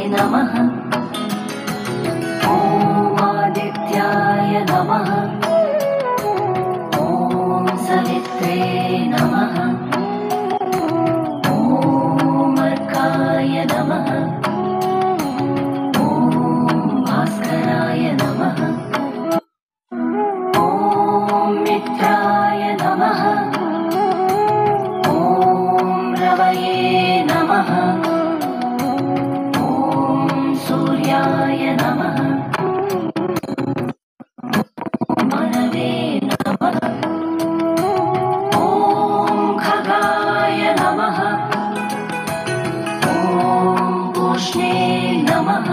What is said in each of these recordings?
नमः। ॐ आदित्याय नमः। ॐ सवित्रे नमः। ॐ अर्काय नमः। ॐ भास्कराय नमः। ॐ मित्राय नमः। ॐ रवये नमः। ॐ सूर्याय नमः। मनवे नमः। ॐ खगाय नमः। ॐ पूष्णे नमः।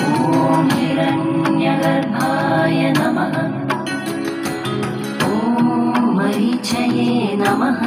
ॐ हिरण्यगर्भाय नमः। ॐ मरीचये नमः।